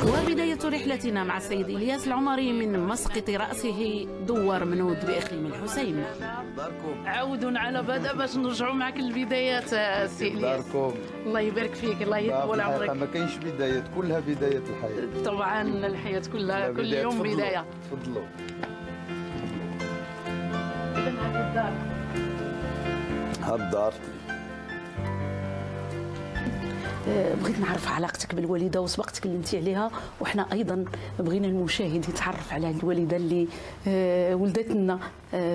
وبداية رحلتنا مع السيد إلياس العمري من مسقط رأسه دوار منود بإقليم الحسين. عود على بدء باش نرجعوا معك للبدايات سي إلياس. الله يبارك فيك، الله يطول عمرك. ما كاينش بدايات، كلها بداية الحياة. طبعا الحياة كلها كل يوم بداية. تفضلوا. إذا هذه الدار. هاد الدار. بغيت نعرف علاقتك بالوالده وسبق تكلمتي عليها، وحنا ايضا بغينا المشاهد يتعرف على الوالده اللي ولدت لنا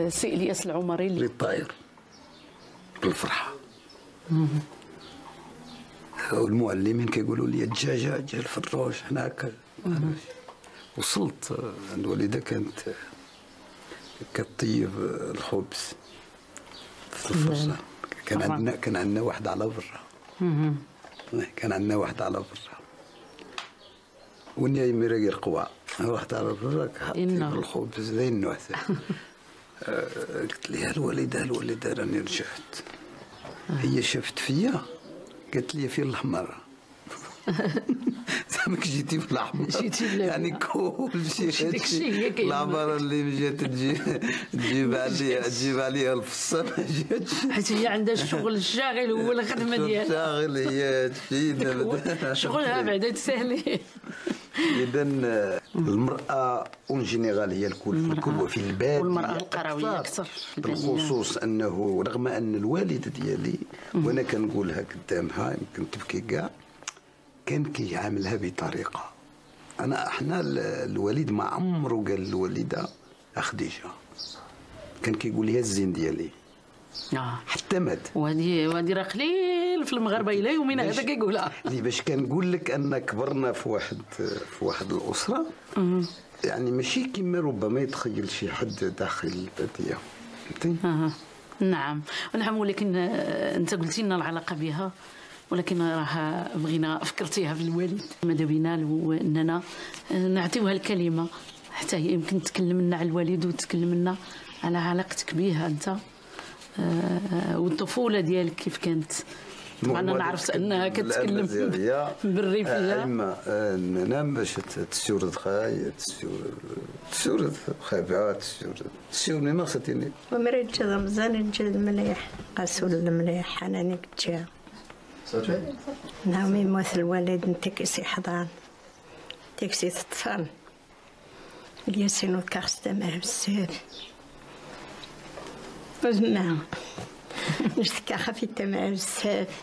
سي الياس العمري اللي طاير بالفرحه. والمعلمين كيقولوا لي الدجاجه جا الفروج هناك. وصلت الوالده كانت كطيب الخبز في الفرصه. كان عندنا واحد على برا. كان عندنا واحد على برا ونيا يميرا القوى واحد على برا حاطين الخبز زي النعسة. قلت لها الوالدة راني رجعت. هي شافت فيا قالت لي في الحمر. زعماك جيتي في الاحمر يعني كل شيء العباره اللي جات تجيب عليها الفصه ما جاتش، حيت هي عندها الشغل الشاغل هو الخدمه ديالها. الشاغل هي تجينا شغلها بعدا تسهلي. اذا المراه اون جينيرال هي الكل وفي البال، والمراه القرويه اكثر بالخصوص انه رغم ان الوالده ديالي وانا كنقولها قدامها يمكن تبكي كاع كان كيعاملها بطريقه. احنا الوالد ما عمره قال للوالده خديجه، كان كيقول لها الزين ديالي حتى مات. وهذه راه قليل في المغاربه الى يومنا هذا كيقولها. باش كنقول لك ان كبرنا في واحد الاسره يعني ماشي كما ربما يتخيل شي حد داخل الباديه. فهمتي؟ نعم ولكن انت قلتي لنا العلاقه بها، ولكن راه بغينا فكرتيها في الوالد. ماذا بينا هو اننا نعطيوها الكلمه حتى هي يمكن تكلم لنا على الوالد وتكلم لنا على علاقتك بها انت والطفوله ديالك كيف كانت. طبعا انا عرفت انها كتكلم بالريفيه. انا باش تستورد خاي تستورد خابعات تستورد ما خصتيني ومريت جا مزال نجد مليح قاسول المليح انا نكتشا نعم يموت الوالد نتكسي حضان تكسي تطفال الياسين والكاس تمام بزاف وزنا نشتكى خفي تمام بزاف.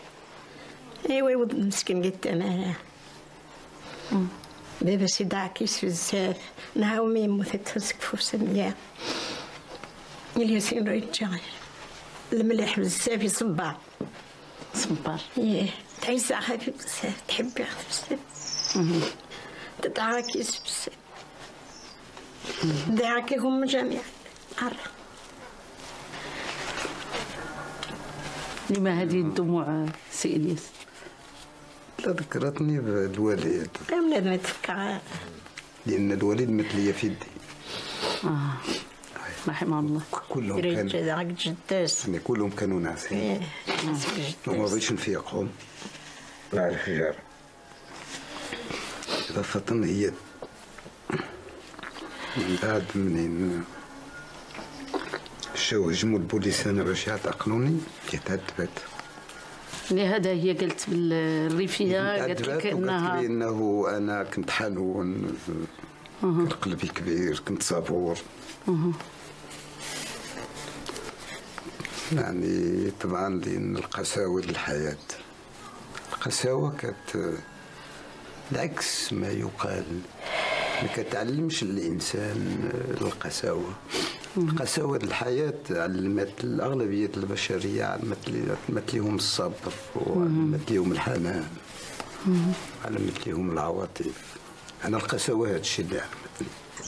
ايوا ولد مسكين قلت انا بابا سيدي عكيس بزاف نهاو يموت تهزك فرصة مليح. الياسين ريت المليح بزاف يصبر ياه تعيس خفيف بزاف تحبي خفيف بزاف تدعاكيس بزاف دعاكيهم جميعا. لما هذه الدموع سي إلياس؟ لا ذكرتني بالوالد. بنادم يتفكر لأن الوالد مثل لي في يدي. رحمه الله. كلهم كانوا جداس يعني كلهم كانوا ناعسين وما بغيتش نفيقهم مع الحجار. إضافة هي من بعد منين شاو هجموا البوليسان باش يعتقلوني كتهدبت. لهذا هي قالت بالريفيه قالت لك انها انه انا كنت حنون كان قلبي كبير كنت صبور. يعني طبعا لان القساوه للحياه القساوه كانت العكس ما يقال ما كتعلمش الانسان القساوه. قساوة الحياة علمت الأغلبية البشرية علمت لهم الصبر وعلمت لهم الحنان علمت لهم العواطف. أنا القساوة هذا الشيء اللي